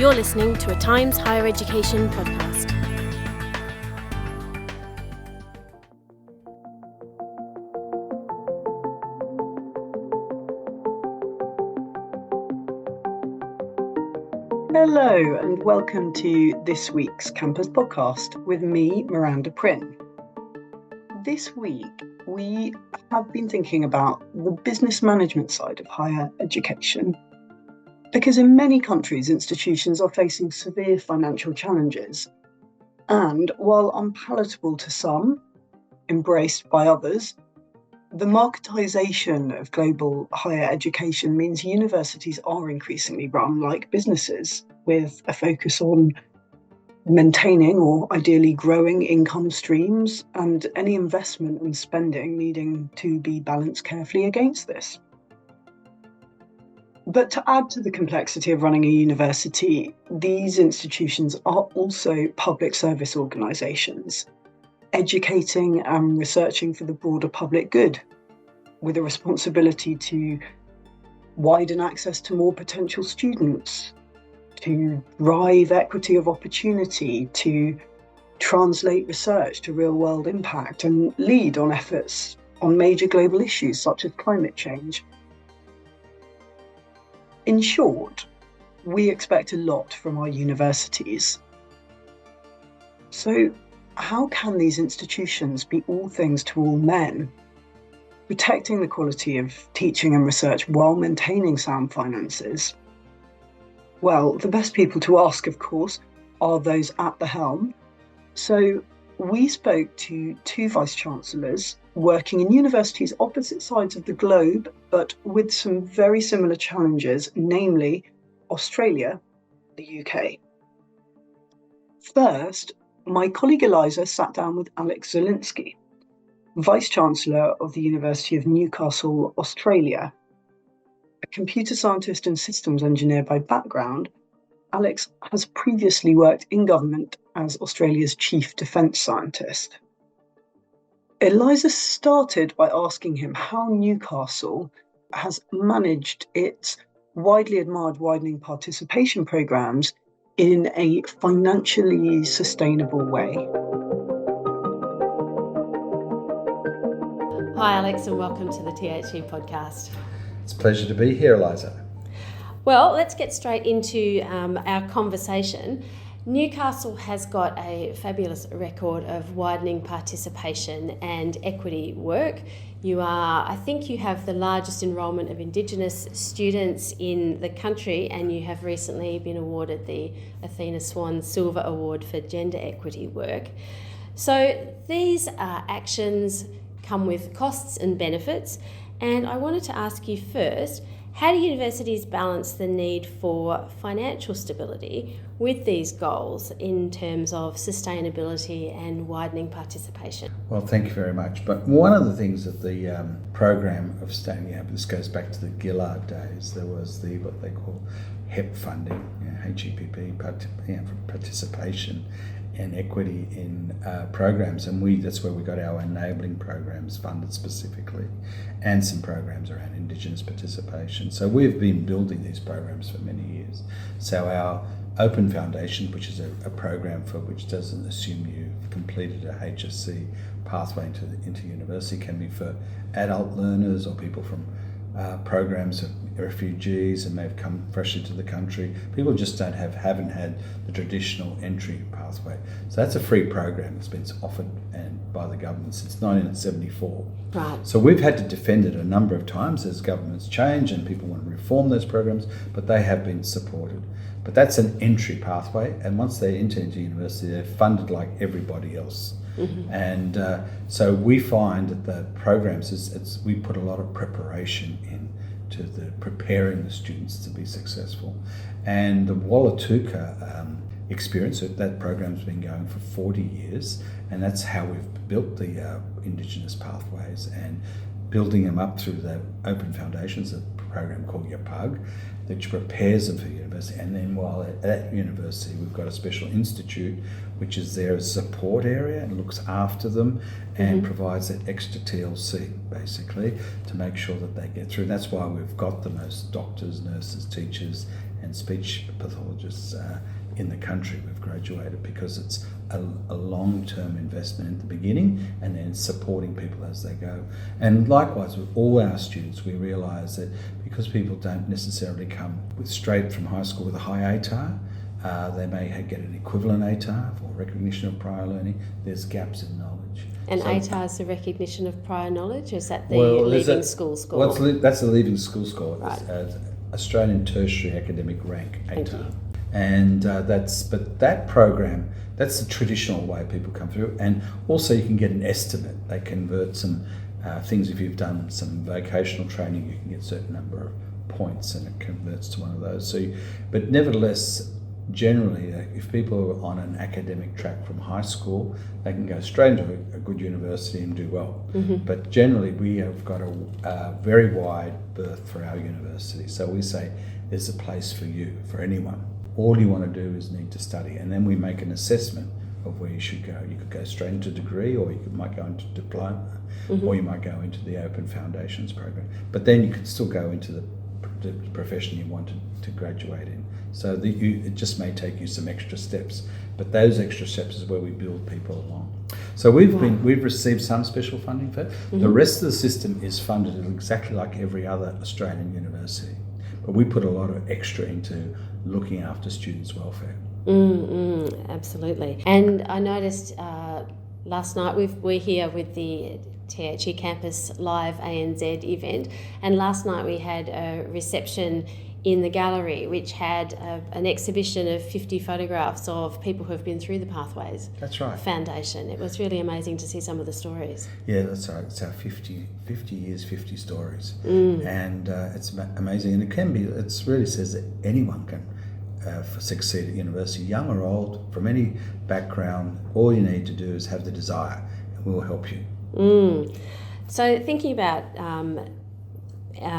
You're listening to a Times Higher Education podcast. Hello and welcome to this week's Campus Podcast with me, Miranda Prynne. This week we have been thinking about the business management side of higher education, because in many countries institutions are facing severe financial challenges, and while unpalatable to some, embraced by others, the marketisation of global higher education means universities are increasingly run like businesses, with a focus on maintaining or ideally growing income streams, and any investment and spending needing to be balanced carefully against this. But to add to the complexity of running a university, these institutions are also public service organisations, educating and researching for the broader public good, with a responsibility to widen access to more potential students, to drive equity of opportunity, to translate research to real-world impact, and lead on efforts on major global issues such as climate change. In short, we expect a lot from our universities. So, how can these institutions be all things to all men, protecting the quality of teaching and research while maintaining sound finances? Well, the best people to ask, of course, are those at the helm. So we spoke to two vice-chancellors working in universities opposite sides of the globe, but with some very similar challenges, namely Australia, the UK. First, my colleague Eliza sat down with Alex Zielinski, Vice-Chancellor of the University of Newcastle, Australia. A computer scientist and systems engineer by background, Alex has previously worked in government as Australia's chief defence scientist. Eliza started by asking him how Newcastle has managed its widely admired widening participation programmes in a financially sustainable way. Hi Alex, and welcome to the THE podcast. It's a pleasure to be here, Eliza. Well, let's get straight into our conversation. Newcastle has got a fabulous record of widening participation and equity work. I think you have the largest enrolment of Indigenous students in the country, and you have recently been awarded the Athena Swan Silver Award for gender equity work. So these actions come with costs and benefits, and I wanted to ask you first, how do universities balance the need for financial stability with these goals in terms of sustainability and widening participation? Well, thank you very much. But one of the things that the program of standing up, this goes back to the Gillard days, there was what they call HEP funding, HEPP, participation and equity in programs, and that's where we got our enabling programs funded specifically, and some programs around Indigenous participation. So we've been building these programs for many years. So our Open Foundation, which is a program for which doesn't assume you've completed a HSC pathway into university, can be for adult learners or people from programs of refugees and may have come freshly to the country. People just haven't had the traditional entry pathway. So that's a free program that's been offered by the government since 1974. Right. So we've had to defend it a number of times as governments change and people want to reform those programs, but they have been supported. But that's an entry pathway, and once they enter into university, they're funded like everybody else. Mm-hmm. And so we find that the programs, we put a lot of preparation into preparing the students to be successful. And the Wallatuka experience, that program's been going for 40 years, and that's how we've built the Indigenous pathways and building them up through the Open Foundations, a program called YAPUG, which prepares them for university. And then while at university, we've got a special institute which is there as a support area and looks after them and provides that extra TLC basically to make sure that they get through. And that's why we've got the most doctors, nurses, teachers and speech pathologists in the country we've graduated, because it's a long-term investment in the beginning and then supporting people as they go. And likewise with all our students, we realise that because people don't necessarily come straight from high school with a high ATAR, they may get an equivalent ATAR for recognition of prior learning. There's gaps in knowledge. And ATAR is the recognition of prior knowledge? Is that the leaving school score? That's the leaving school score. Right. It's, Australian Tertiary Academic Rank, Thank ATAR. you. And that program, that's the traditional way people come through. And also you can get an estimate. They convert some things. If you've done some vocational training, you can get a certain number of points and it converts to one of those. But nevertheless, generally, if people are on an academic track from high school, they can go straight into a good university and do well. Mm-hmm. But generally, we have got a very wide berth for our university. So we say there's a place for you, for anyone. All you want to do is need to study, and then we make an assessment of where you should go. You could go straight into degree, or you might go into diploma, mm-hmm. or you might go into the Open Foundations program. But then you could still go into the profession you want to graduate in. So it just may take you some extra steps, but those extra steps is where we build people along. So we've received some special funding for it. Mm-hmm. The rest of the system is funded exactly like every other Australian university, but we put a lot of extra into looking after students' welfare. Absolutely. And I noticed last night we're here with the THE Campus Live ANZ event, and last night we had a reception in the gallery which had an exhibition of 50 photographs of people who have been through the Pathways. That's right. Foundation. It was really amazing to see some of the stories. Yeah, that's right. It's our 50 years, 50 stories. And it's amazing. And it really says that anyone can succeed at university, young or old, from any background. All you need to do is have the desire, and we'll help you. So thinking about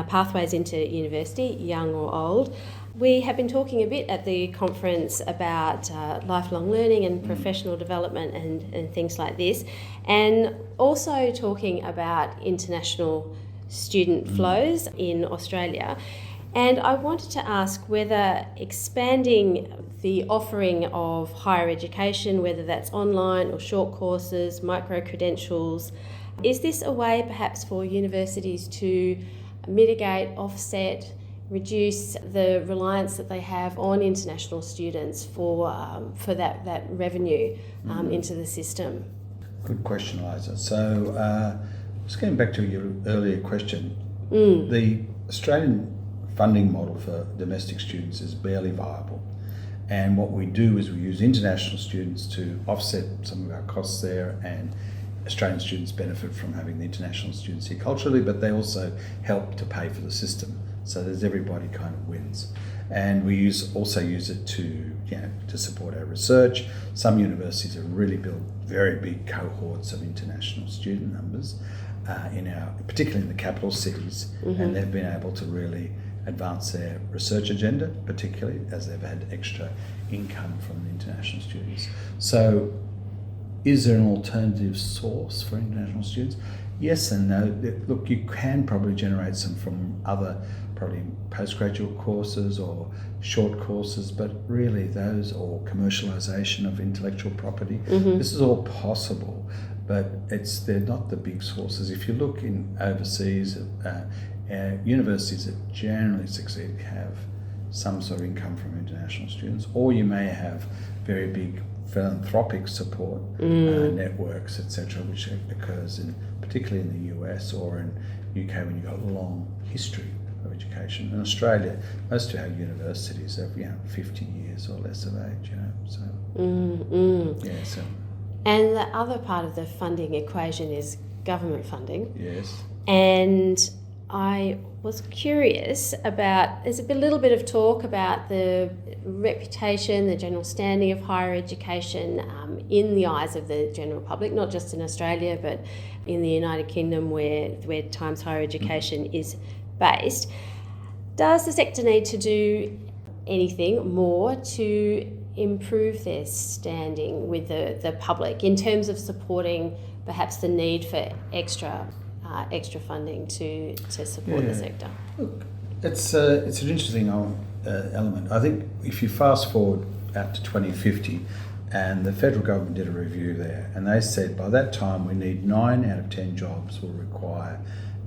pathways into university, young or old, we have been talking a bit at the conference about lifelong learning and professional development and things like this, and also talking about international student flows in Australia. And I wanted to ask whether expanding the offering of higher education, whether that's online or short courses, micro-credentials, is this a way perhaps for universities to mitigate, offset, reduce the reliance that they have on international students for that revenue into the system? Good question, Eliza. So just getting back to your earlier question, the Australian funding model for domestic students is barely viable. And what we do is we use international students to offset some of our costs there, and Australian students benefit from having the international students here culturally, but they also help to pay for the system. So there's everybody kind of wins. And we also use it to support our research. Some universities have really built very big cohorts of international student numbers, particularly in the capital cities, and they've been able to really advance their research agenda, particularly as they've had extra income from the international students. So is there an alternative source for international students? Yes and no. Look, you can probably generate some from other probably postgraduate courses or short courses, but really those, or commercialisation of intellectual property, this is all possible, but they're not the big sources. If you look in overseas, universities that generally succeed have some sort of income from international students, or you may have very big philanthropic support networks, etc., which occurs particularly in the US or in UK when you've got a long history of education. In Australia, most of our universities have 50 years or less of age, so yeah. So and the other part of the funding equation is government funding. Yes. And I was curious about, there's a little bit of talk about the reputation, the general standing of higher education in the eyes of the general public, not just in Australia, but in the United Kingdom where Times Higher Education is based. Does the sector need to do anything more to improve their standing with the public in terms of supporting perhaps the need for extra funding to support the sector? Look, It's an interesting element. I think if you fast forward out to 2050, and the federal government did a review there, and they said by that time we need 9 out of 10 jobs will require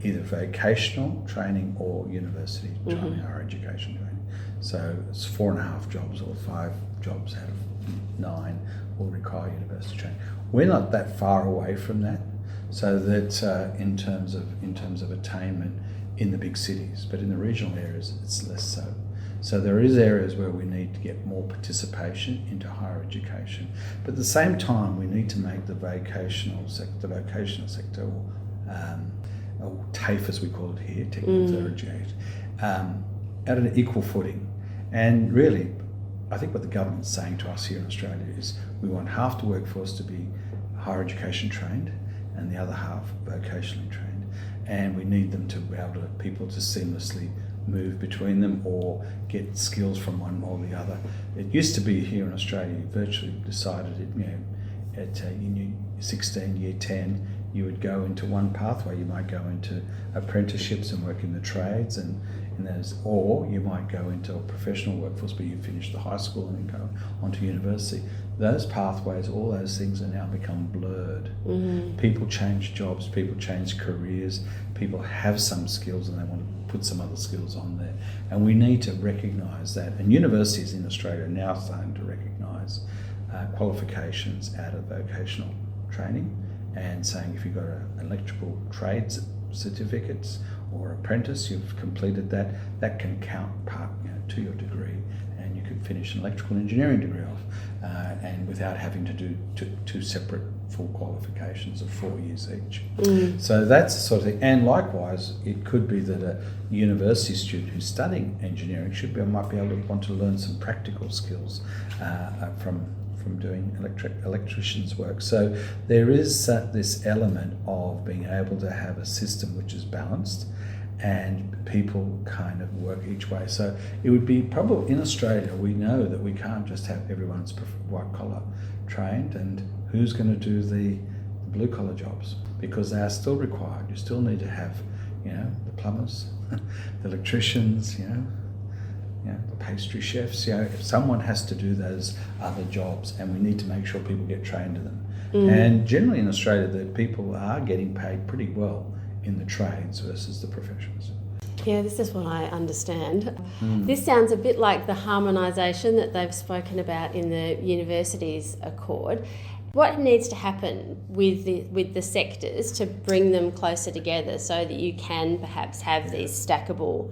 either vocational training or university training, higher education training. So it's 4.5 jobs or 5 jobs out of 9 will require university training. We're not that far away from that, so that in terms of attainment in the big cities, but in the regional areas it's less so. So there is areas where we need to get more participation into higher education, but at the same time we need to make the vocational sector, or TAFE as we call it here, technical third at an equal footing. And really, I think what the government's saying to us here in Australia is we want half the workforce to be higher education trained and the other half vocationally trained, and we need them to be able to people to seamlessly move between them or get skills from one or the other. It used to be here in Australia, you virtually decided it, at year 16, year 10, you would go into one pathway. You might go into apprenticeships and work in the trades, and those, or you might go into a professional workforce, but you finish the high school and then go onto university. Those pathways, all those things are now become blurred. People change jobs, people change careers, people have some skills and they want to put some other skills on there. And we need to recognise that. And universities in Australia are now starting to recognise qualifications out of vocational training, and saying if you've got an electrical trades certificates or apprentice, you've completed that, that can count part to your degree, and you could finish an electrical engineering degree off, and without having to do two separate full qualifications of 4 years each. So that's the sort of thing. And likewise, it could be that a university student who's studying engineering might be able to want to learn some practical skills from doing electrician's work. So there is this element of being able to have a system which is balanced and people kind of work each way. So it would be probably, in Australia, we know that we can't just have everyone's white collar trained, and who's going to do the blue collar jobs, because they are still required. You still need to have, the plumbers, the electricians, the pastry chefs. Someone has to do those other jobs, and we need to make sure people get trained to them. And generally in Australia, the people are getting paid pretty well in the trades versus the professions. Yeah, this is what I understand. This sounds a bit like the harmonisation that they've spoken about in the universities accord. What needs to happen with the sectors to bring them closer together so that you can perhaps have these stackable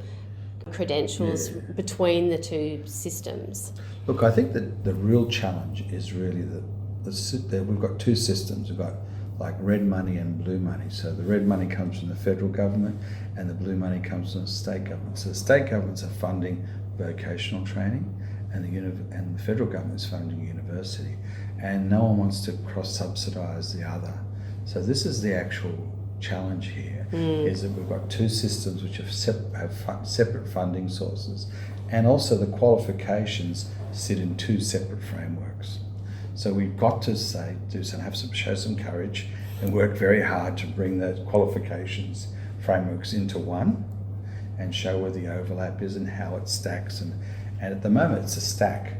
credentials between the two systems? Look, I think that the real challenge is really that we've got two systems. We've got like red money and blue money. So the red money comes from the federal government and the blue money comes from the state government. So the state governments are funding vocational training, and the federal government is funding university, and no one wants to cross-subsidise the other. So this is the actual challenge here, is that we've got two systems which have separate funding sources, and also the qualifications sit in two separate frameworks. So we've got to show some courage and work very hard to bring those qualifications frameworks into one and show where the overlap is and how it stacks. And at the moment it's a stack,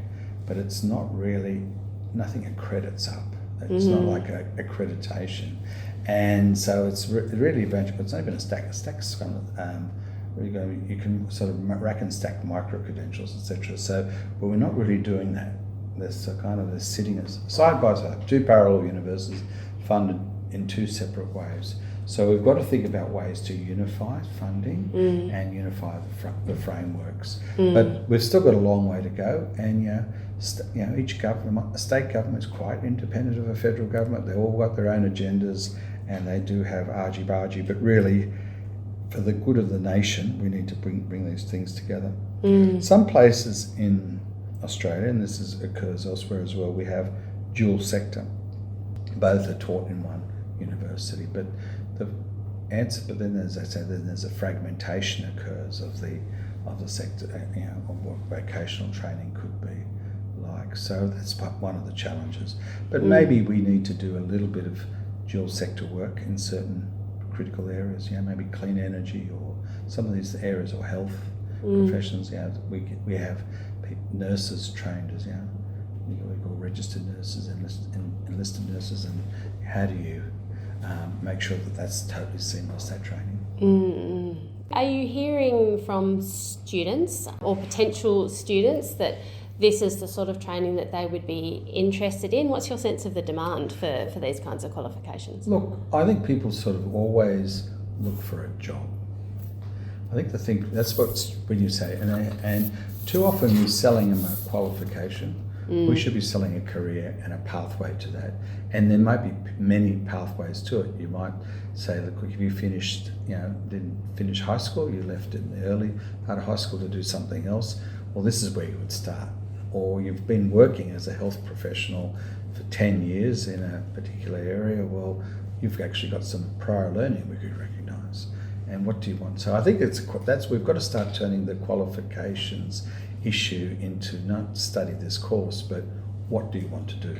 but it's not really, nothing accredits up. It's not like accreditation. And so it's really eventually, it's not even a stack. A stack's kind of, you can sort of rack and stack micro credentials, etc. So, but we're not really doing that. They're sitting as side by side, two parallel universities funded in two separate ways. So we've got to think about ways to unify funding and unify the frameworks. But we've still got a long way to go. And each government, a state government is quite independent of a federal government. They've all got their own agendas, and they do have argy-bargy. But really, for the good of the nation, we need to bring these things together. Some places in Australia, and this occurs elsewhere as well, we have dual sector. Both are taught in one university, but then as I said, then there's a fragmentation occurs of the sector, of what vocational training could be like. So that's one of the challenges. But maybe we need to do a little bit of dual sector work in certain critical areas. Maybe clean energy or some of these areas, or health, professions. We have nurses trained as we call registered nurses, enlisted nurses, and how do you make sure that that's totally seamless, that training? Are you hearing from students or potential students that this is the sort of training that they would be interested in? What's your sense of the demand for these kinds of qualifications? Look, I think people sort of always look for a job. I think that's when you say, and too often we're selling them a qualification. We should be selling a career and a pathway to that. And there might be many pathways to it. You might say, look, if you finished, didn't finish high school, you left in the early part of high school to do something else, well, this is where you would start. Or you've been working as a health professional for 10 years in a particular area, well, you've actually got some prior learning we could recognise. And what do you want? So I think we've got to start turning the qualifications issue into not study this course, but what do you want to do?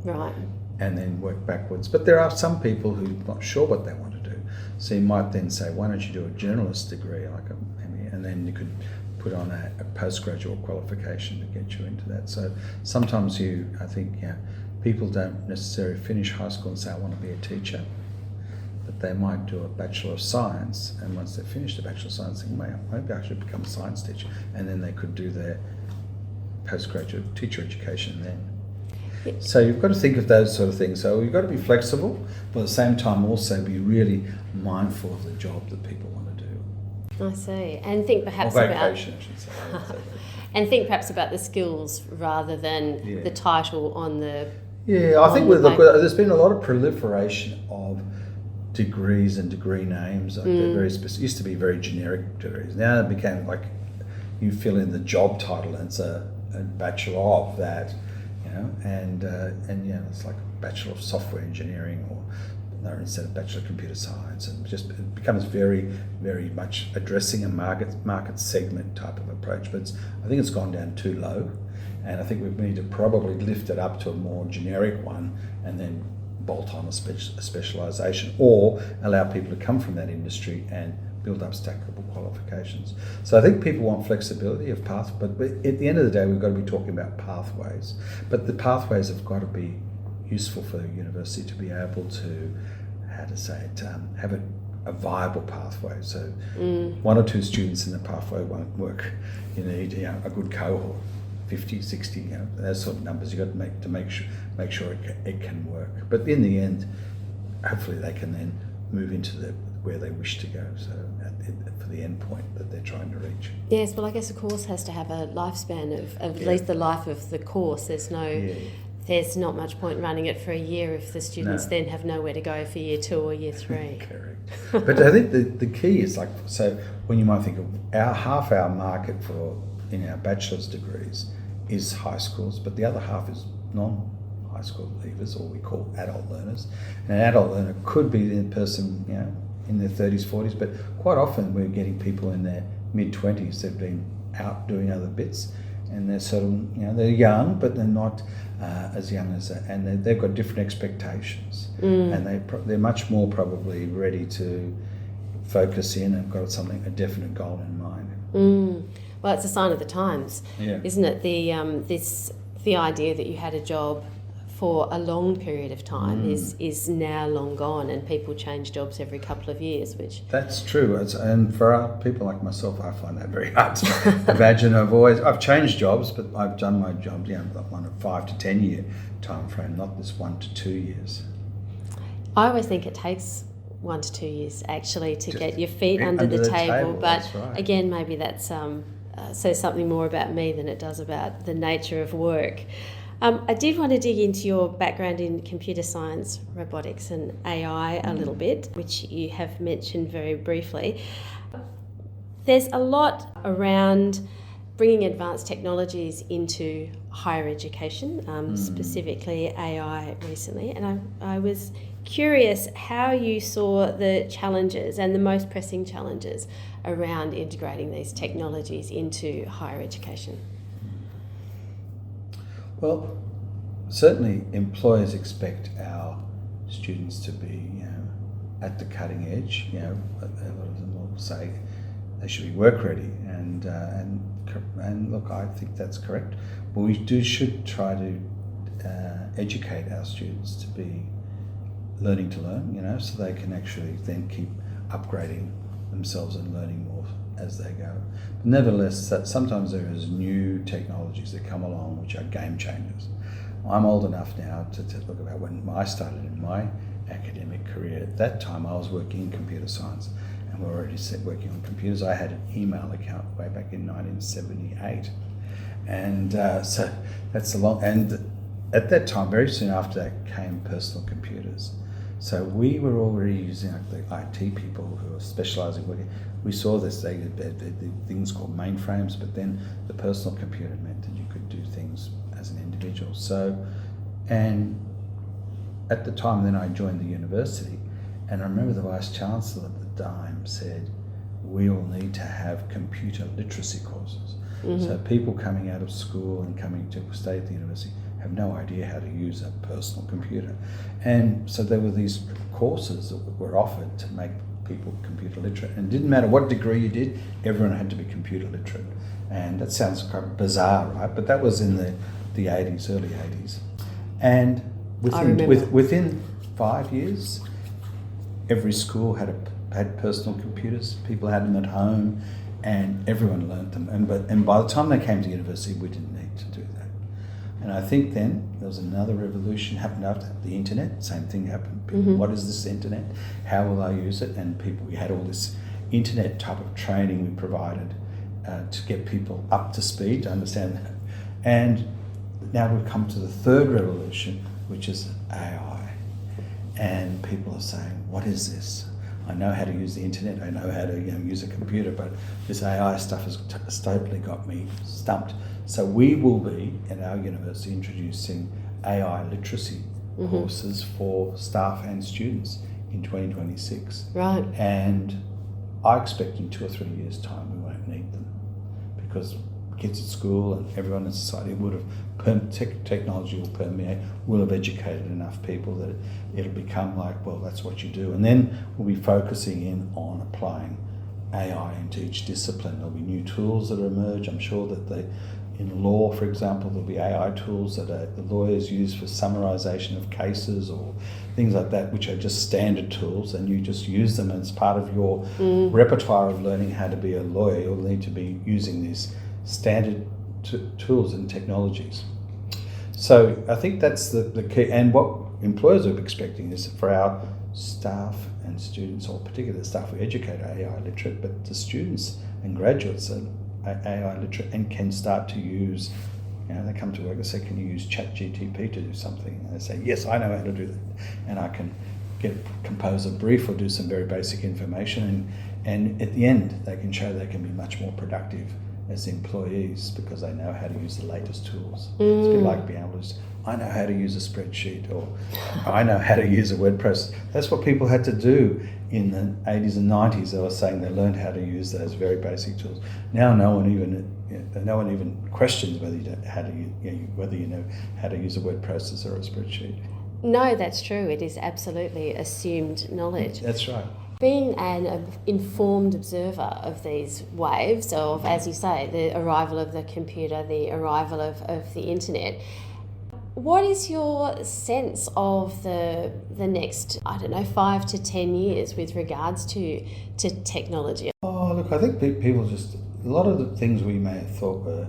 Right. And then work backwards. But there are some people who are not sure what they want to do. So you might then say, why don't you do a generalist degree, and then you could put on a postgraduate qualification to get you into that. So sometimes I think people don't necessarily finish high school and say, I want to be a teacher. But they might do a Bachelor of Science, and once they've finished the Bachelor of Science, think, maybe I should become a science teacher. And then they could do their postgraduate teacher education then. So you've got to think of those sort of things. So you've got to be flexible, but at the same time also be really mindful of the job that people want to do. I see. And think perhaps or vocation, I should say. And think perhaps about the skills rather than the title on the... Yeah, I think there's been a lot of proliferation of degrees and degree names. They're very specific. Used to be very generic degrees. Now it became like you fill in the job title and it's a bachelor of that, and it's like a Bachelor of Software Engineering instead of Bachelor of Computer Science, and it becomes very, very much addressing a market segment type of approach. But I think it's gone down too low, and I think we need to probably lift it up to a more generic one, and then bolt on a specialisation, or allow people to come from that industry and build up stackable qualifications. So I think people want flexibility of path, but at the end of the day, we've got to be talking about pathways. But the pathways have got to be useful for the university to be able to, have a viable pathway. So one or two students in the pathway won't work. You need a good cohort. 50, 60, those sort of numbers you've got to make sure it can work. But in the end, hopefully they can then move into where they wish to go, so for the end point that they're trying to reach. Yes, well, I guess a course has to have a lifespan of at least the life of the course. There's not much point running it for a year if the students then have nowhere to go for year 2 or year 3. Correct. But I think the key is so when you might think of half our market in our bachelor's degrees is high schools, but the other half is non-high school leavers, or we call adult learners. And an adult learner could be the person, in their 30s, 40s, but quite often we're getting people in their mid-20s that've been out doing other bits, and they're sort of, they're young, but they're not as young as that, and they've got different expectations, and they're much more probably ready to focus in and got a definite goal in mind. Well, it's a sign of the times, isn't it? The idea that you had a job for a long period of time is now long gone, and people change jobs every couple of years, which... That's true, and for people like myself, I find that very hard to imagine. I've changed jobs, but I've done my job, on a 5 to 10 year time frame, not this 1 to 2 years. I always think it takes 1 to 2 years actually to get your feet under the table, but right. Again, maybe that's says something more about me than it does about the nature of work. I did want to dig into your background in computer science, robotics and AI a little bit, which you have mentioned very briefly. There's a lot around bringing advanced technologies into higher education, specifically AI recently, and I was curious how you saw the challenges and the most pressing challenges around integrating these technologies into higher education. Well, certainly employers expect our students to be, at the cutting edge. A lot of them will say, they should be work ready, and look, I think that's correct. But we should try to educate our students to be learning to learn, so they can actually then keep upgrading themselves and learning more as they go. But nevertheless, sometimes there is new technologies that come along which are game changers. I'm old enough now to look about when I started in my academic career. At that time, I was working in computer science, and we're already working on computers. I had an email account way back in 1978, and so that's a long. And at that time, very soon after that, came personal computers. So we were already using the IT people who were specialising working. We saw this, they did things called mainframes, but then the personal computer meant that you could do things as an individual. So, and at the time then I joined the university, and I remember the vice-chancellor at the time said, we all need to have computer literacy courses. Mm-hmm. So people coming out of school and coming to stay at the university have no idea how to use a personal computer. And so there were these courses that were offered to make people computer literate. And it didn't matter what degree you did, everyone had to be computer literate. And that sounds quite bizarre, right? But that was in the 80s, early 80s. And within 5 years, every school had personal computers. People had them at home, and everyone learnt them. And by the time they came to university, we didn't need to do that. And I think then there was another revolution happened after the internet. Same thing happened. Mm-hmm. What is this internet? How will I use it? And we had all this internet type of training we provided to get people up to speed to understand that. And now we've come to the third revolution, which is AI. And people are saying, what is this? I know how to use the internet, I know how to use a computer, but this AI stuff has totally got me stumped. So we will be, at our university, introducing AI literacy mm-hmm. courses for staff and students in 2026. Right. And I expect in 2 or 3 years' time we won't need them, because kids at school and everyone in society would have, technology will permeate, will have educated enough people that it'll become like, well, that's what you do. And then we'll be focusing in on applying AI into each discipline. There'll be new tools that emerge. I'm sure that in law, for example, there'll be AI tools that the lawyers use for summarisation of cases or things like that, which are just standard tools, and you just use them as part of your repertoire of learning how to be a lawyer. You'll need to be using these standard tools and technologies. So I think that's the key, and what employers are expecting is for our staff and students, or particularly the staff we educate, are AI literate, but the students and graduates are AI literate and can start to use, they come to work and say, can you use ChatGPT to do something? And they say, yes, I know how to do that. And I can compose a brief or do some very basic information, and at the end they can show they can be much more productive as employees because they know how to use the latest tools. It's a bit like being able to I know how to use a spreadsheet, or I know how to use a word processor. That's what people had to do in the 80s and 90s. They were saying they learned how to use those very basic tools. Now no one even questions whether you know how to use a word processor or a spreadsheet. No, that's true. It is absolutely assumed knowledge. That's right. Being an informed observer of these waves of, as you say, the arrival of the computer, the arrival of the internet, what is your sense of the next, 5 to 10 years with regards to technology? Oh, look, I think people just, a lot of the things we may have thought were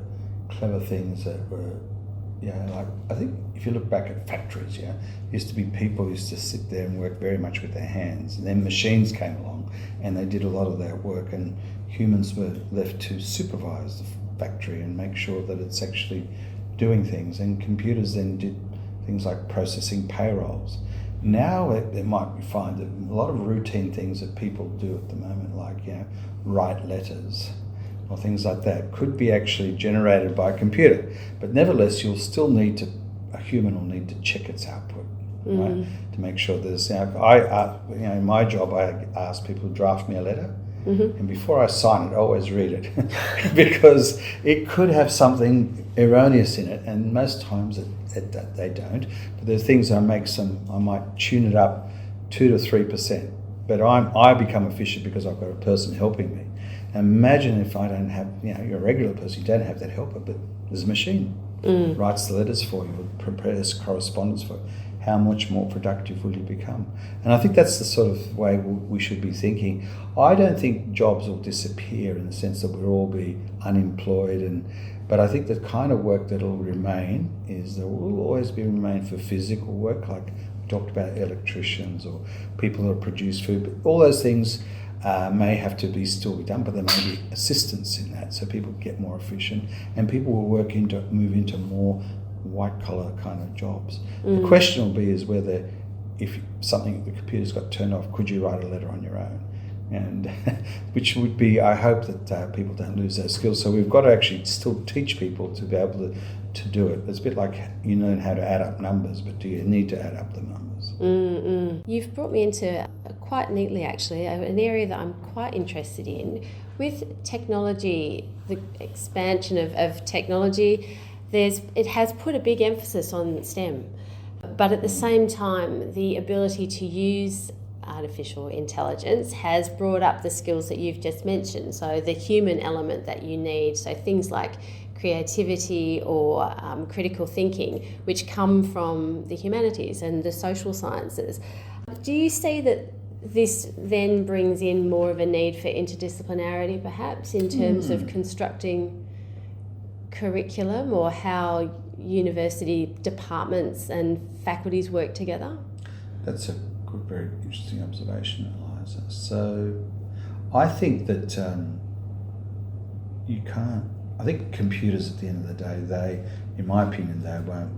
clever things that were, I think if you look back at factories, used to be people who used to sit there and work very much with their hands, and then machines came along and they did a lot of that work, and humans were left to supervise the factory and make sure that it's actually doing things, and computers then did things like processing payrolls. Now it might be find that a lot of routine things that people do at the moment, like write letters or things like that, could be actually generated by a computer. But nevertheless, you'll still need a human will need to check its output, right? To make sure there's, in my job, I ask people to draft me a letter, and before I sign it, I always read it because it could have something erroneous in it, and most times they don't. But there's things I might tune it up 2 to 3%, but I become efficient because I've got a person helping me. Imagine if I don't have, you're a regular person, you don't have that helper, but there's a machine. Writes the letters for you, prepares correspondence for you. How much more productive will you become? And I think that's the sort of way we should be thinking. I don't think jobs will disappear in the sense that we'll all be unemployed, but I think the kind of work that will remain is there will always remain for physical work, like we talked about electricians or people that produce food. But all those things may have to still be done, but there may be assistance in that, so people get more efficient and people will move into more white collar kind of jobs. The question will be is whether if the computer's got turned off, could you write a letter on your own? And which would be, I hope that people don't lose those skills. So we've got to actually still teach people to be able to do it. It's a bit like you learn how to add up numbers, but do you need to add up the numbers? You've brought me into quite neatly actually an area that I'm quite interested in. With technology, the expansion of technology, it has put a big emphasis on STEM, but at the same time the ability to use artificial intelligence has brought up the skills that you've just mentioned, so the human element that you need, so things like creativity or critical thinking, which come from the humanities and the social sciences. Do you see that this then brings in more of a need for interdisciplinarity perhaps in terms of constructing curriculum or how university departments and faculties work together? That's a good, very interesting observation, Eliza. So I think that I think computers at the end of the day, in my opinion, they won't,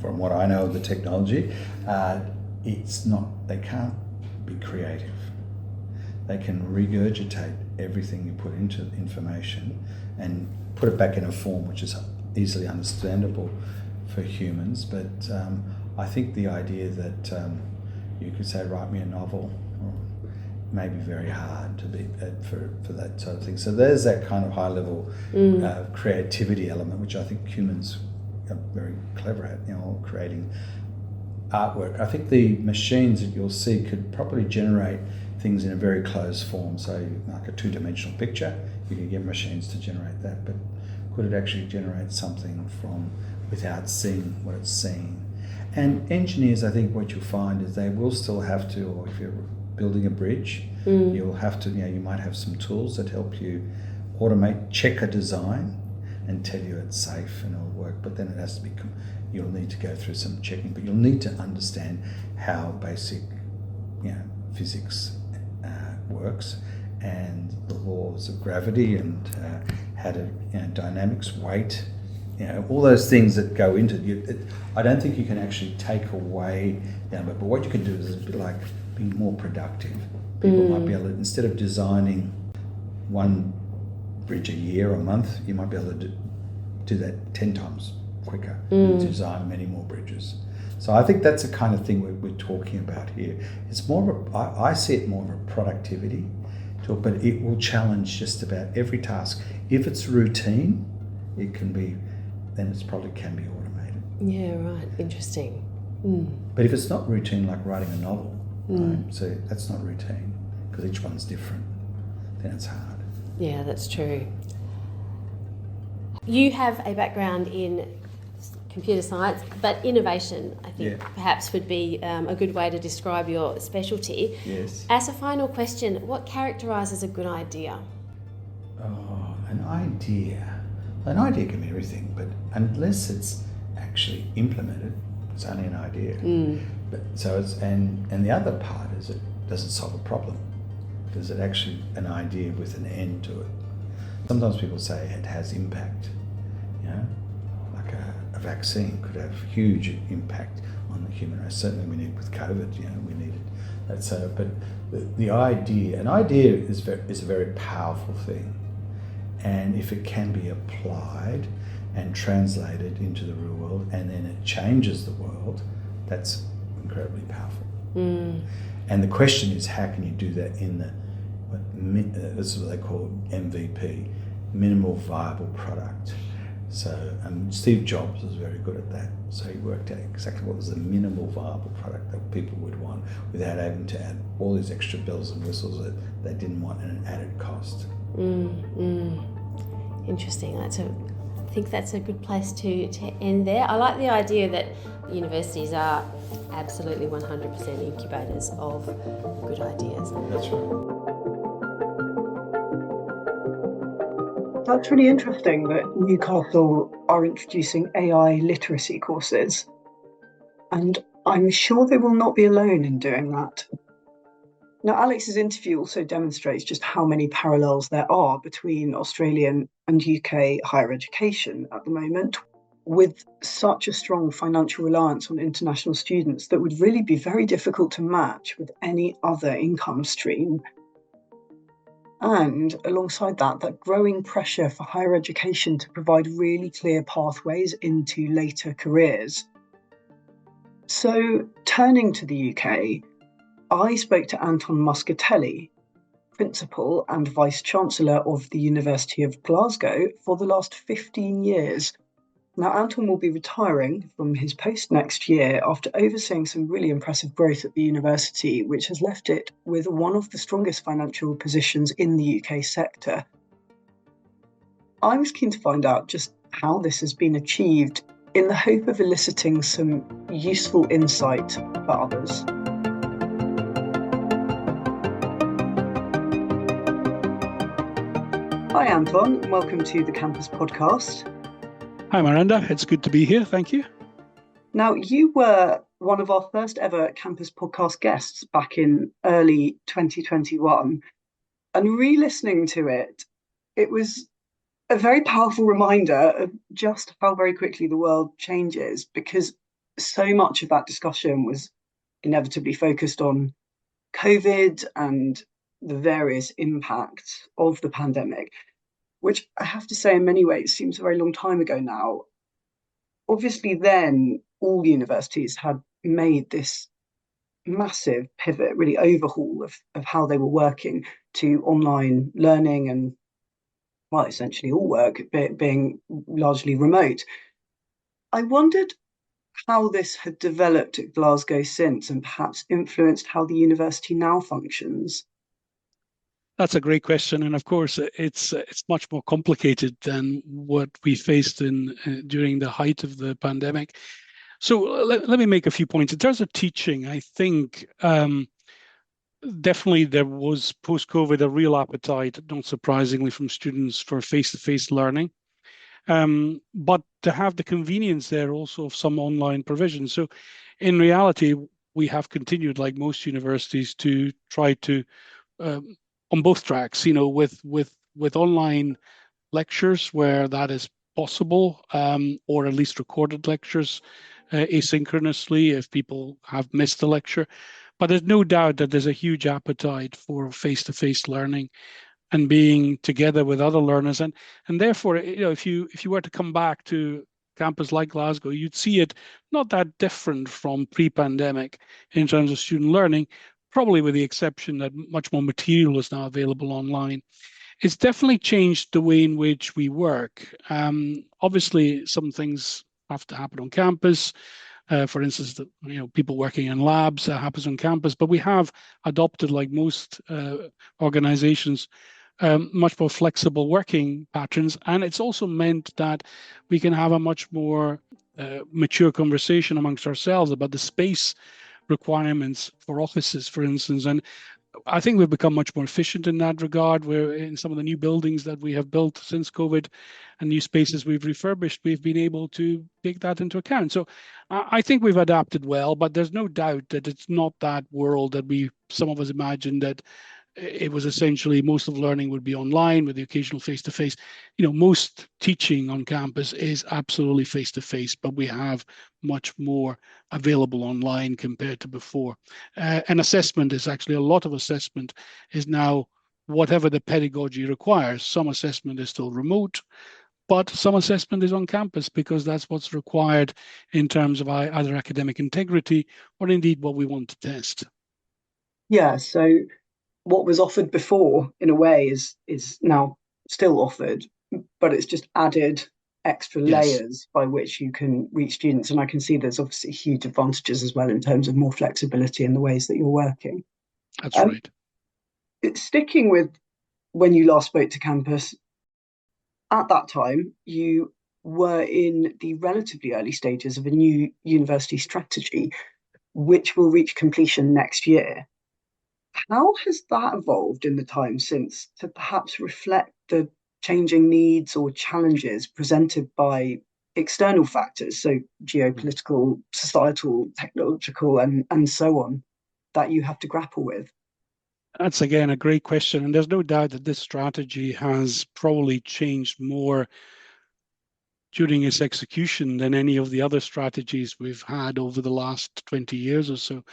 from what I know of the technology, they can't be creative. They can regurgitate everything you put into information and put it back in a form which is easily understandable for humans. But I think the idea that you could say, write me a novel, may be very hard to be for that sort of thing. So there's that kind of high level creativity element, which I think humans are very clever at, creating artwork. I think the machines that you'll see could probably generate things in a very closed form. So like a two-dimensional picture, you can get machines to generate that, but could it actually generate something without seeing what it's seeing? And engineers, I think what you'll find is they will still have to, or if you're building a bridge, you'll have to, you might have some tools that help you automate, check a design and tell you it's safe and it'll work, but then it has to be, you'll need to go through some checking, but you'll need to understand how basic, physics works and the laws of gravity and how to, dynamics, weight, all those things that go into it. I don't think you can actually take away them, but what you can do is a bit like being more productive. People might be able to, instead of designing one bridge a year or a month, you might be able to do that 10 times quicker, design many more bridges. So I think that's the kind of thing we're talking about here. It's more of I see it more of a productivity tool, but it will challenge just about every task. If it's routine, it can be, then it's probably can be automated. Yeah, right. Interesting. But if it's not routine, like writing a novel, right? So that's not routine because each one's different. Then it's hard. Yeah, that's true. You have a background in computer science, but innovation, I think, perhaps would be a good way to describe your specialty. Yes. As a final question, what characterises a good idea? Oh, an idea. An idea can be everything, but unless it's actually implemented, it's only an idea. But so it's and the other part is does it solve a problem? Is it actually an idea with an end to it? Sometimes people say it has impact. Like a vaccine could have huge impact on the human race. Certainly we need with COVID. We needed that. So, but the idea, an idea is a very powerful thing. And if it can be applied and translated into the real world, and then it changes the world, that's incredibly powerful. And the question is, how can you do that in this is what they call MVP, minimal viable product. So Steve Jobs was very good at that. So he worked out exactly what was the minimal viable product that people would want without having to add all these extra bells and whistles that they didn't want at an added cost. Interesting. I think that's a good place to end there. I like the idea that universities are absolutely 100% incubators of good ideas. That's right. That's really interesting that Newcastle are introducing AI literacy courses. And I'm sure they will not be alone in doing that. Now, Alex's interview also demonstrates just how many parallels there are between Australian and UK higher education at the moment, with such a strong financial reliance on international students that would really be very difficult to match with any other income stream. And alongside that growing pressure for higher education to provide really clear pathways into later careers. So, turning to the UK, I spoke to Anton Muscatelli, Principal and Vice-Chancellor of the University of Glasgow for the last 15 years. Now, Anton will be retiring from his post next year after overseeing some really impressive growth at the university, which has left it with one of the strongest financial positions in the UK sector. I was keen to find out just how this has been achieved in the hope of eliciting some useful insight for others. Hi Anton, and welcome to the Campus Podcast. Hi Miranda, it's good to be here, thank you. Now, you were one of our first ever Campus Podcast guests back in early 2021, and re-listening to it, it was a very powerful reminder of just how very quickly the world changes, because so much of that discussion was inevitably focused on COVID and the various impacts of the pandemic, which I have to say in many ways seems a very long time ago now. Obviously then all universities had made this massive pivot, really overhaul of how they were working to online learning and, well, essentially all work being largely remote. I wondered how this had developed at Glasgow since and perhaps influenced how the university now functions. That's a great question, and of course, it's much more complicated than what we faced during the height of the pandemic. So let me make a few points. In terms of teaching, I think definitely there was post-COVID a real appetite, not surprisingly, from students for face-to-face learning, but to have the convenience there also of some online provision. So in reality, we have continued, like most universities, to try to on both tracks, with online lectures where that is possible, or at least recorded lectures asynchronously if people have missed the lecture. But there's no doubt that there's a huge appetite for face-to-face learning and being together with other learners. And therefore, if you were to come back to campus like Glasgow, you'd see it not that different from pre-pandemic in terms of student learning, probably with the exception that much more material is now available online. It's definitely changed the way in which we work. Obviously, some things have to happen on campus. For instance, people working in labs happens on campus, but we have adopted, like most organizations, much more flexible working patterns. And it's also meant that we can have a much more mature conversation amongst ourselves about the space requirements for offices, for instance. And I think we've become much more efficient in that regard. Where in some of the new buildings that we have built since COVID and new spaces we've refurbished, we've been able to take that into account. So I think we've adapted well, but there's no doubt that it's not that world that some of us imagined, that it was essentially most of learning would be online with the occasional face-to-face. Most teaching on campus is absolutely face-to-face, but we have much more available online compared to before. And assessment is actually, a lot of assessment is now whatever the pedagogy requires. Some assessment is still remote, but some assessment is on campus because that's what's required in terms of either academic integrity or indeed what we want to test. Yeah, so what was offered before, in a way, is now still offered, but it's just added extra layers by which you can reach students. And I can see there's obviously huge advantages as well in terms of more flexibility in the ways that you're working. That's right. Sticking with when you last spoke to campus, at that time, you were in the relatively early stages of a new university strategy, which will reach completion next year. How has that evolved in the time since to perhaps reflect the changing needs or challenges presented by external factors, so geopolitical, societal, technological, and so on, that you have to grapple with? That's again a great question, and there's no doubt that this strategy has probably changed more during its execution than any of the other strategies we've had over the last 20 years or so.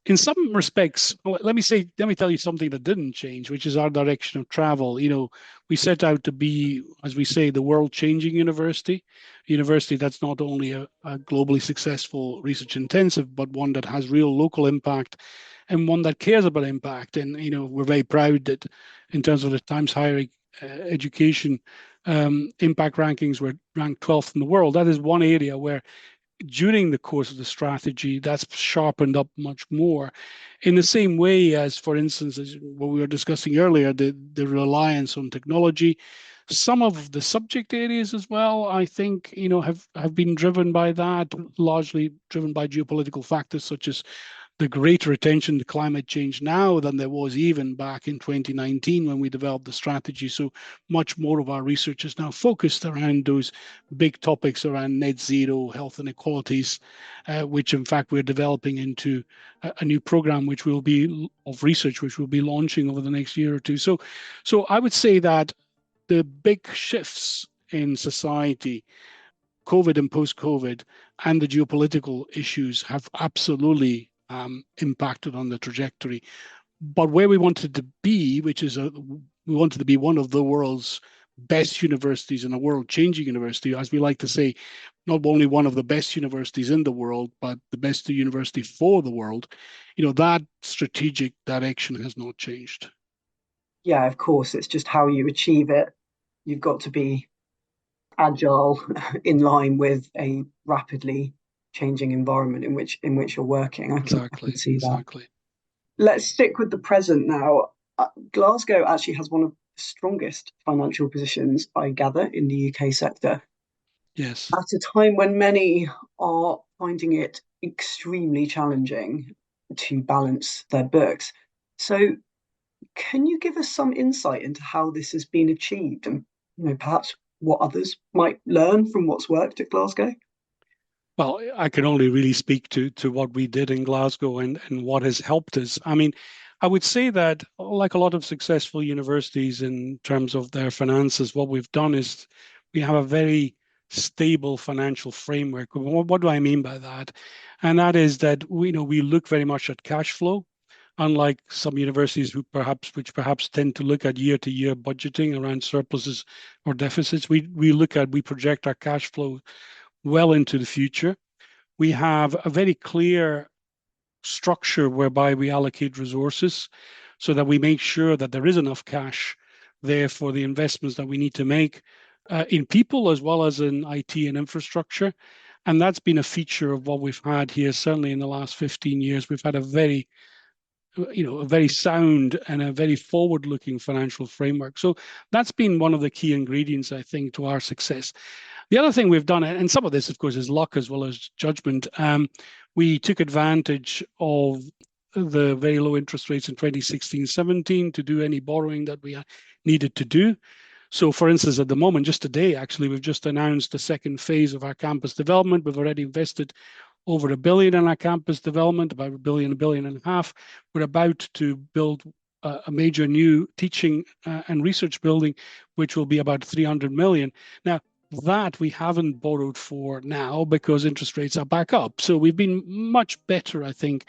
In some respects, let me tell you something that didn't change, which is our direction of travel. You know, we set out to be, as we say, the world-changing university, a university that's not only a globally successful, research-intensive, but one that has real local impact and one that cares about impact. And, you know, we're very proud that in terms of the Times Higher Education impact rankings, we're ranked 12th in the world. That is one area where during the course of the strategy, that's sharpened up much more. In the same way as, for instance, as what we were discussing earlier, the reliance on technology, some of the subject areas as well, I think, you know, have been driven by that, largely driven by geopolitical factors such as the greater attention to climate change now than there was even back in 2019 when we developed the strategy. So much more of our research is now focused around those big topics around net zero, health inequalities, which in fact we're developing into a new program which will be of research, which we'll be launching over the next year or two. So I would say that the big shifts in society, COVID and post-COVID, and the geopolitical issues have absolutely impacted on the trajectory. But where we wanted to be, which is we wanted to be one of the world's best universities and a world-changing university, as we like to say, not only one of the best universities in the world, but the best university for the world. You know, that strategic direction has not changed. Yeah, of course, it's just how you achieve it. You've got to be agile in line with a rapidly changing environment in which you're working. I can see that. Let's stick with the present now. Glasgow actually has one of the strongest financial positions, I gather, in the UK sector. Yes. At a time when many are finding it extremely challenging to balance their books. So can you give us some insight into how this has been achieved and, you know, perhaps what others might learn from what's worked at Glasgow? Well, I can only really speak to what we did in Glasgow and what has helped us. I mean, I would say that, like a lot of successful universities in terms of their finances, what we've done is we have a very stable financial framework. What do I mean by that? And that is that we look very much at cash flow, unlike some universities which perhaps tend to look at year-to-year budgeting around surpluses or deficits. We project our cash flow well into the future. We have a very clear structure whereby we allocate resources so that we make sure that there is enough cash there for the investments that we need to make in people as well as in IT and infrastructure. And that's been a feature of what we've had here, certainly in the last 15 years. We've had a very sound and a very forward-looking financial framework. So that's been one of the key ingredients, I think, to our success. The other thing we've done, and some of this, of course, is luck as well as judgment, we took advantage of the very low interest rates in 2016-17 to do any borrowing that we needed to do. So, for instance, at the moment, just today, actually, we've just announced the second phase of our campus development. We've already invested over $1 billion in our campus development, about $1 billion and a half. We're about to build a major new teaching and research building, which will be about $300 million. Now, that we haven't borrowed for now because interest rates are back up. So we've been much better, I think,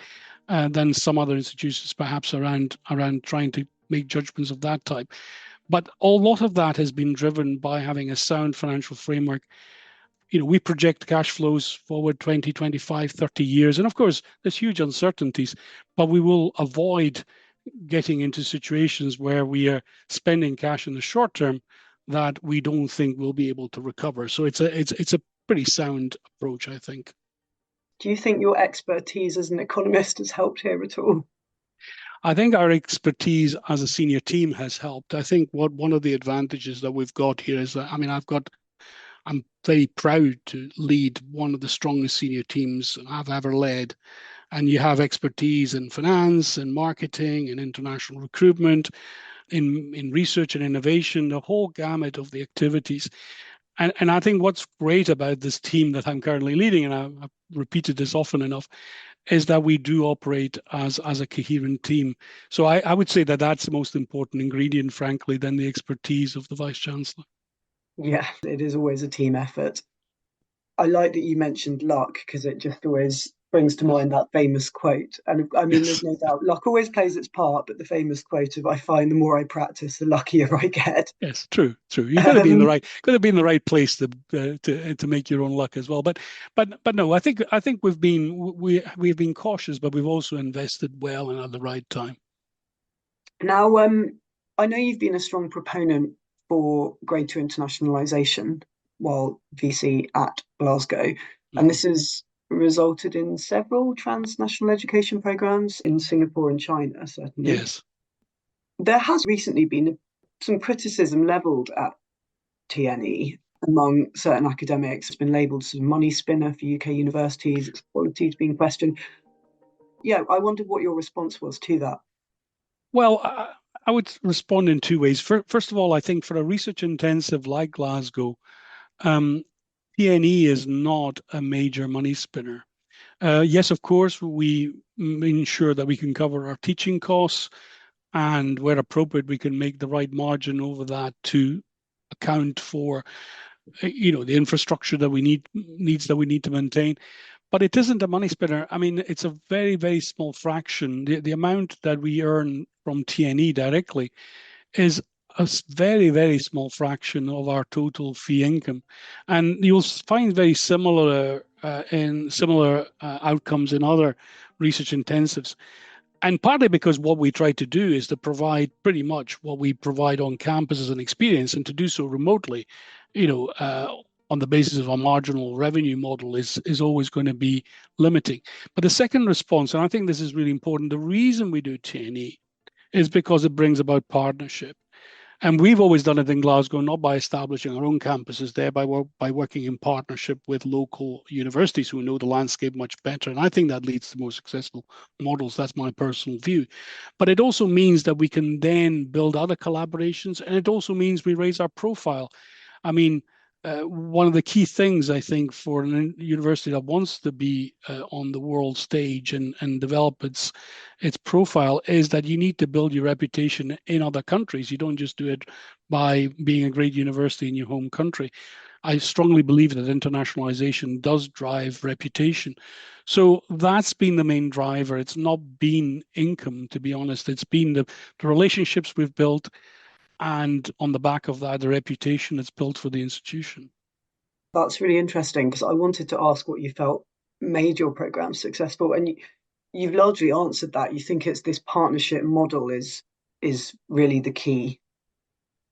than some other institutions, perhaps around trying to make judgments of that type. But a lot of that has been driven by having a sound financial framework. You know, we project cash flows forward 20, 25, 30 years. And of course, there's huge uncertainties, but we will avoid getting into situations where we are spending cash in the short term that we don't think we'll be able to recover. So it's a pretty sound approach, I think. Do you think your expertise as an economist has helped here at all? I think our expertise as a senior team has helped. I think one of the advantages that we've got here is that, I mean, I'm very proud to lead one of the strongest senior teams I've ever led. And you have expertise in finance and marketing and international recruitment, in research and innovation, the whole gamut of the activities. And I think what's great about this team that I'm currently leading, and I've repeated this often enough, is that we do operate as a coherent team. So I would say that that's the most important ingredient, frankly, than the expertise of the Vice-Chancellor. Yeah, it is always a team effort. I like that you mentioned luck because it just always brings to mind that famous quote. And I mean, Yes. there's no doubt luck always plays its part, but the famous quote of "I find the more I practice, the luckier I get." Yes, true. You've got to be in the Um, right, place to make your own luck as well. But no, I think we've been cautious, but we've also invested well and at the right time. Now, I know you've been a strong proponent for greater internationalisation while VC at Glasgow, and Mhm. this has resulted in several transnational education programs in Singapore and China, certainly. Yes. There has recently been some criticism levelled at TNE among certain academics. It's been labelled as a money spinner for UK universities, its quality is being questioned. Yeah, I wondered what your response was to that. Well, I would respond in two ways. First of all, I think for a research intensive like Glasgow, TNE is not a major money spinner. Yes, of course, we ensure that we can cover our teaching costs, and where appropriate, we can make the right margin over that to account for, the infrastructure that we need to maintain. But it isn't a money spinner. I mean, it's a very, very small fraction. The amount that we earn from TNE directly is a very, very small fraction of our total fee income. And you'll find very similar outcomes in other research intensives. And partly because what we try to do is to provide pretty much what we provide on campus as an experience, and to do so remotely, on the basis of a marginal revenue model is always going to be limiting. But the second response, and I think this is really important, the reason we do TNE is because it brings about partnership. And we've always done it in Glasgow, not by establishing our own campuses there, by working in partnership with local universities who know the landscape much better. And I think that leads to more successful models. That's my personal view. But it also means that we can then build other collaborations, and it also means we raise our profile. I mean, one of the key things, I think, for a university that wants to be on the world stage and develop its profile is that you need to build your reputation in other countries. You don't just do it by being a great university in your home country. I strongly believe that internationalization does drive reputation. So that's been the main driver. It's not been income, to be honest. It's been the relationships we've built, and on the back of that, the reputation it's built for the institution. That's really interesting because I wanted to ask what you felt made your program successful, and you've largely answered that. You think it's this partnership model is really the key.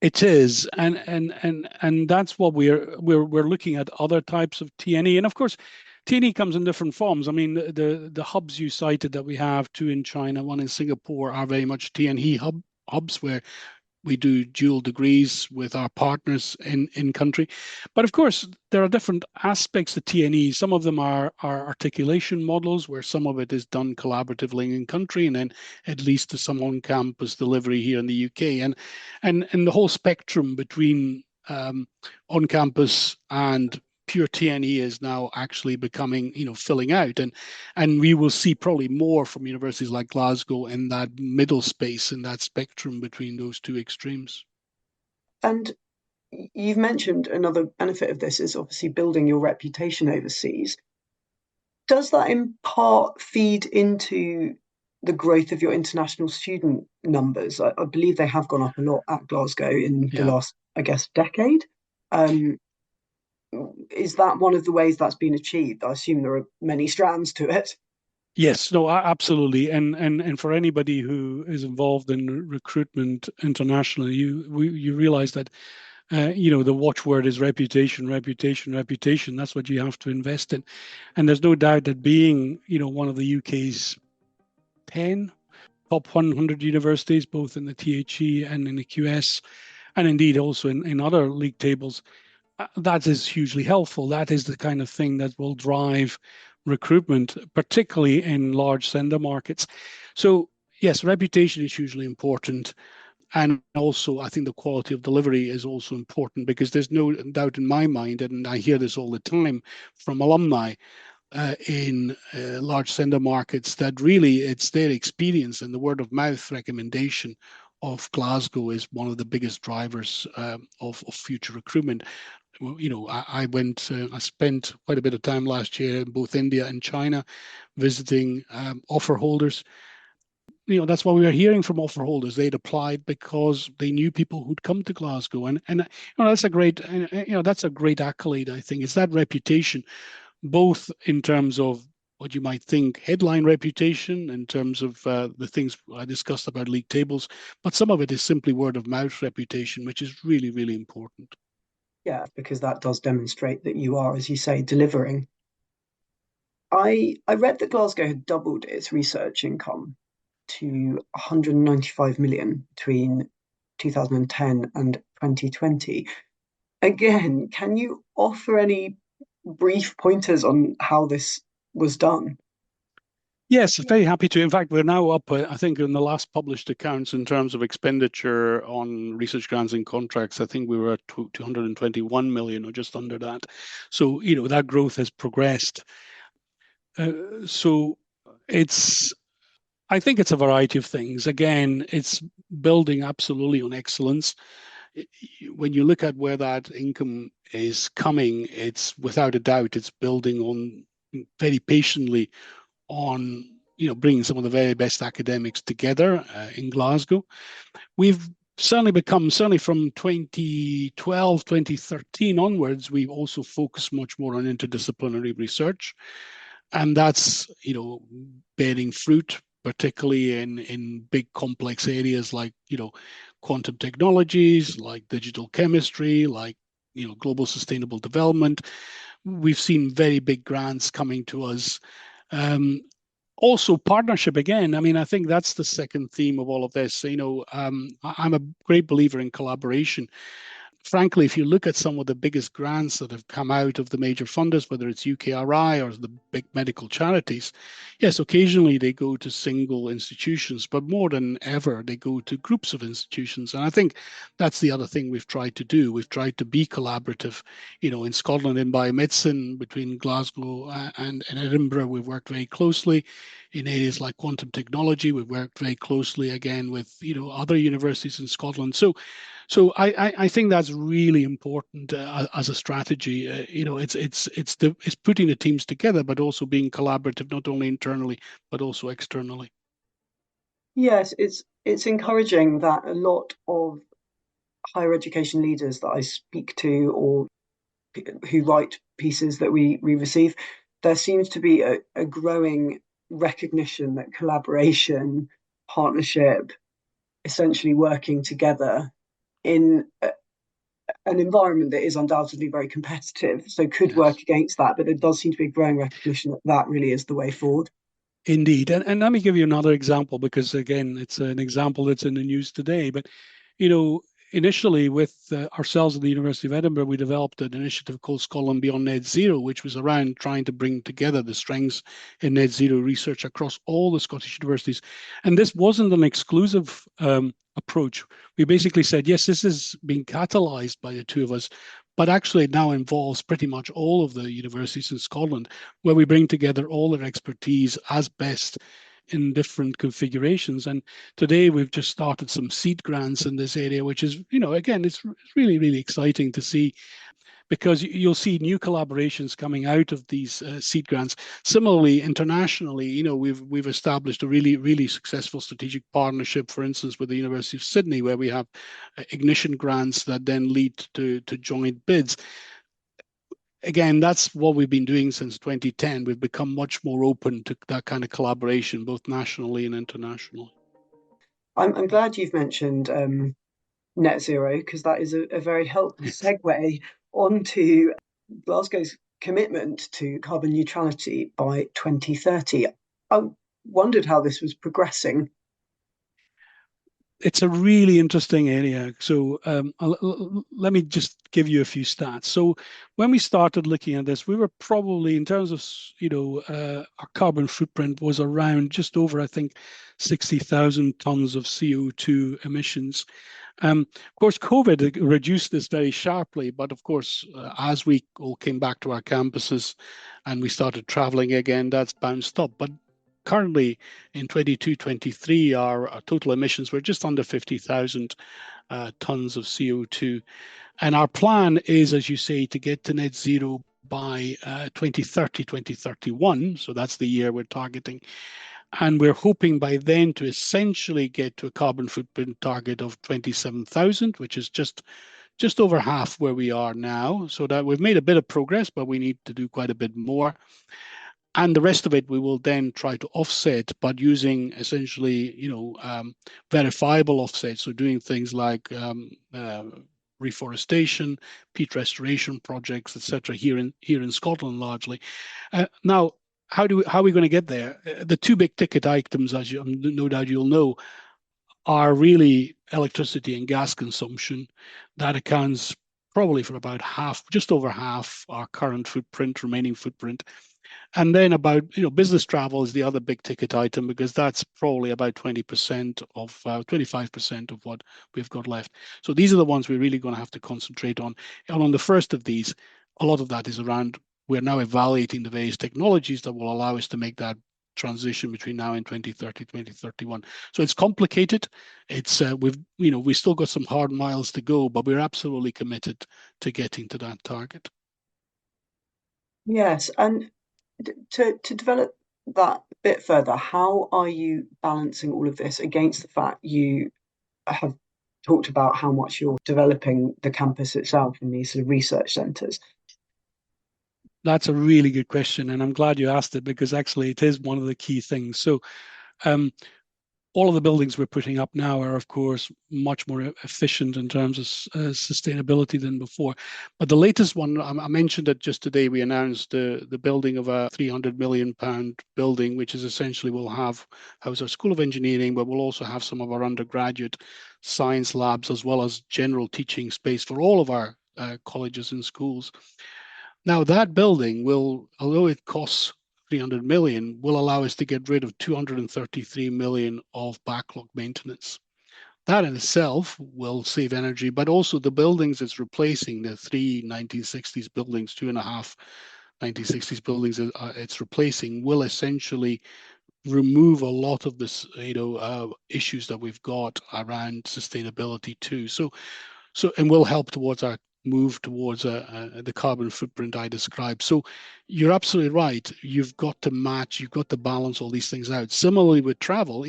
It is, and that's what we're looking at other types of TNE, and of course, TNE comes in different forms. I mean, the hubs you cited that we have, two in China, one in Singapore, are very much TNE hubs where we do dual degrees with our partners in country. But of course, there are different aspects to TNE. Some of them are articulation models, where some of it is done collaboratively in country, and then it leads to some on-campus delivery here in the UK. And the whole spectrum between on-campus and pure TNE is now actually becoming, filling out. And we will see probably more from universities like Glasgow in that middle space, in that spectrum between those two extremes. And you've mentioned another benefit of this is obviously building your reputation overseas. Does that in part feed into the growth of your international student numbers? I believe they have gone up a lot at Glasgow in the Yeah. last, I guess, decade. Is that one of the ways that's been achieved? I assume there are many strands to it. Yes, no, absolutely. And for anybody who is involved in recruitment internationally, you realize that the watchword is reputation, reputation, reputation. That's what you have to invest in. And there's no doubt that being, one of the UK's 10 top 100 universities, both in the THE and in the QS, and indeed also in other league tables. That is hugely helpful. That is the kind of thing that will drive recruitment, particularly in large sender markets. So yes, reputation is hugely important. And also, I think the quality of delivery is also important, because there's no doubt in my mind, and I hear this all the time from alumni in large sender markets, that really it's their experience and the word of mouth recommendation of Glasgow is one of the biggest drivers of future recruitment. You know, I spent quite a bit of time last year in both India and China visiting offer holders. You know, that's what we were hearing from offer holders. They'd applied because they knew people who'd come to Glasgow, and you know, that's a great, you know, that's a great accolade. I think it's that reputation, both in terms of what you might think headline reputation, in terms of the things I discussed about league tables, but some of it is simply word of mouth reputation, which is really, really important. Yeah, because that does demonstrate that you are, as you say, delivering. I read that Glasgow had doubled its research income to 195 million between 2010 and 2020. Again, can you offer any brief pointers on how this was done? Yes, very happy to. In fact, we're now up, I think, in the last published accounts in terms of expenditure on research grants and contracts. I think we were at 221 million or just under that. So, you know, that growth has progressed. So I think it's a variety of things. Again, it's building absolutely on excellence. When you look at where that income is coming, it's without a doubt, it's building on very patiently on, you know, bringing some of the very best academics together in Glasgow. We've certainly from 2012, 2013 onwards, we've also focused much more on interdisciplinary research. And that's, you know, bearing fruit, particularly in big complex areas like, you know, quantum technologies, like digital chemistry, like, you know, global sustainable development. We've seen very big grants coming to us. Also partnership again. I mean, I think that's the second theme of all of this. You know, I'm a great believer in collaboration. Frankly, if you look at some of the biggest grants that have come out of the major funders, whether it's UKRI or the big medical charities, yes, occasionally they go to single institutions, but more than ever, they go to groups of institutions. And I think that's the other thing we've tried to do. We've tried to be collaborative. You know, in Scotland, in biomedicine, between Glasgow and Edinburgh, we've worked very closely. In areas like quantum technology, we've worked very closely again with, you know, other universities in Scotland. So I think that's really important as a strategy. You know, it's putting the teams together, but also being collaborative, not only internally but also externally. Yes, it's encouraging that a lot of higher education leaders that I speak to or who write pieces that we receive, there seems to be a growing recognition that collaboration, partnership, essentially working together in an environment that is undoubtedly very competitive, so could Yes. work against that. But there does seem to be a growing recognition that that really is the way forward. Indeed. And let me give you another example, because again, it's an example that's in the news today. But, you know, initially with ourselves at the University of Edinburgh, we developed an initiative called Scotland Beyond Net Zero, which was around trying to bring together the strengths in net zero research across all the Scottish universities. And this wasn't an exclusive approach. We basically said, yes, this is being catalyzed by the two of us, but actually it now involves pretty much all of the universities in Scotland, where we bring together all their expertise as best in different configurations. And today we've just started some seed grants in this area, which is, you know, again, it's really, really exciting to see, because you'll see new collaborations coming out of these seed grants. Similarly, internationally, you know, we've established a really, really successful strategic partnership, for instance, with the University of Sydney, where we have ignition grants that then lead to joint bids. Again, that's what we've been doing since 2010. We've become much more open to that kind of collaboration, both nationally and internationally. I'm glad you've mentioned net zero, because that is a very helpful segue onto Glasgow's commitment to carbon neutrality by 2030. I wondered how this was progressing. it's a really interesting area. So let me just give you a few stats. So when we started looking at this, we were probably, in terms of, our carbon footprint was around just over, I think, 60,000 tons of CO2 emissions. Of course, COVID reduced this very sharply, but of course, as we all came back to our campuses and we started traveling again, that's bounced up. But currently in 22-23, our total emissions were just under 50,000 tons of CO2. And our plan is, as you say, to get to net zero by 2030, 2031. So that's the year we're targeting. And we're hoping by then to essentially get to a carbon footprint target of 27,000, which is just over half where we are now. So that we've made a bit of progress, but we need to do quite a bit more. And the rest of it, we will then try to offset, but using essentially, verifiable offsets. So doing things like reforestation, peat restoration projects, etc. Here in Scotland, largely. Now, how are we going to get there? The two big ticket items, as no doubt you'll know, are really electricity and gas consumption. That accounts probably for about half, just over half our current remaining footprint. And then about, business travel is the other big ticket item, because that's probably about 20% of 25% of what we've got left. So these are the ones we're really going to have to concentrate on. And on the first of these, a lot of that is around, we're now evaluating the various technologies that will allow us to make that transition between now and 2030, 2031. So it's complicated. It's we've still got some hard miles to go, but we're absolutely committed to getting to that target. Yes, and to develop that a bit further, how are you balancing all of this against the fact you have talked about how much you're developing the campus itself in these sort of research centres? That's a really good question, and I'm glad you asked it, because actually it is one of the key things. So all of the buildings we're putting up now are, of course, much more efficient in terms of sustainability than before. But the latest one, I mentioned that just today, we announced the building of a £300 million building, which is essentially will house our School of Engineering, but we'll also have some of our undergraduate science labs, as well as general teaching space for all of our colleges and schools. Now, that building will, although it costs 300 million, will allow us to get rid of 233 million of backlog maintenance. That in itself will save energy, but also the buildings it's replacing, the three 1960s buildings, 2.5 1960s buildings it's replacing, will essentially remove a lot of this, issues that we've got around sustainability too. So and will help towards our move towards the carbon footprint I described. So you're absolutely right. You've got to balance all these things out. Similarly with travel,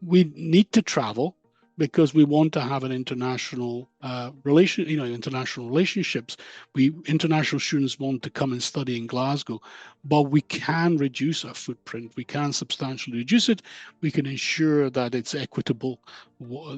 we need to travel because we want to have an international international relationships. International students want to come and study in Glasgow, but we can reduce our footprint. We can substantially reduce it. We can ensure that it's equitable,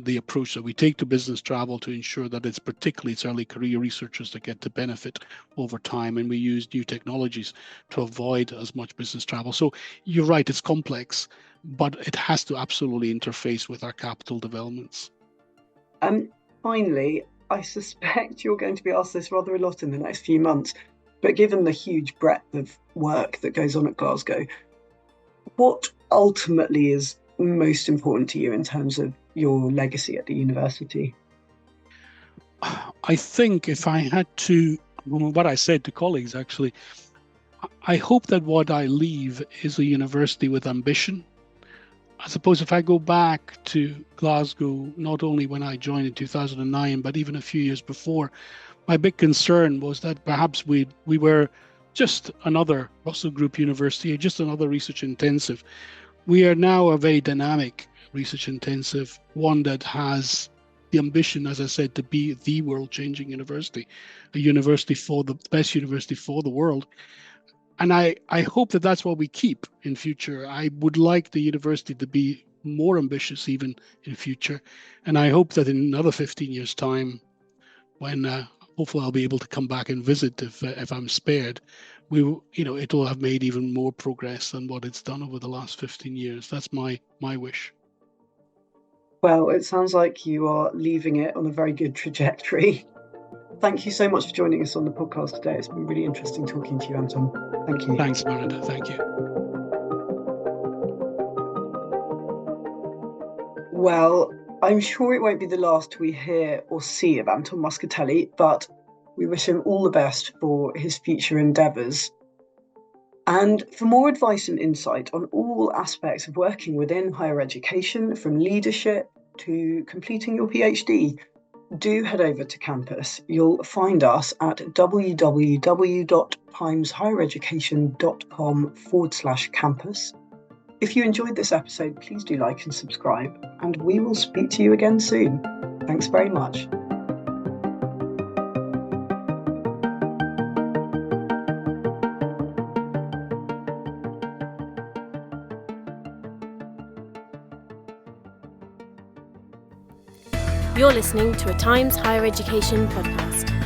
the approach that we take to business travel, to ensure that it's particularly it's early career researchers that get the benefit over time, and we use new technologies to avoid as much business travel. So you're right, it's complex, but it has to absolutely interface with our capital developments. Finally, I suspect you're going to be asked this rather a lot in the next few months, but given the huge breadth of work that goes on at Glasgow, what ultimately is most important to you in terms of your legacy at the university? I think if I had to, what I said to colleagues actually, I hope that what I leave is a university with ambition. I suppose if I go back to Glasgow, not only when I joined in 2009, but even a few years before, my big concern was that perhaps we were just another Russell Group university, just another research intensive. We are now a very dynamic research intensive, one that has the ambition, as I said, to be the world-changing university, a university for the best university for the world. And I hope that that's what we keep in future. I would like the university to be more ambitious even in future. And I hope that in another 15 years' time, when hopefully I'll be able to come back and visit if I'm spared, it'll have made even more progress than what it's done over the last 15 years. That's my wish. Well, it sounds like you are leaving it on a very good trajectory. Thank you so much for joining us on the podcast today. It's been really interesting talking to you, Anton. Thank you. Thanks, Miranda. Thank you. Well, I'm sure it won't be the last we hear or see of Anton Muscatelli, but we wish him all the best for his future endeavours. And for more advice and insight on all aspects of working within higher education, from leadership to completing your PhD, do head over to campus. You'll find us at www.timeshighereducation.com/campus. If you enjoyed this episode, please do like and subscribe, and we will speak to you again soon. Thanks very much. You're listening to a Times Higher Education podcast.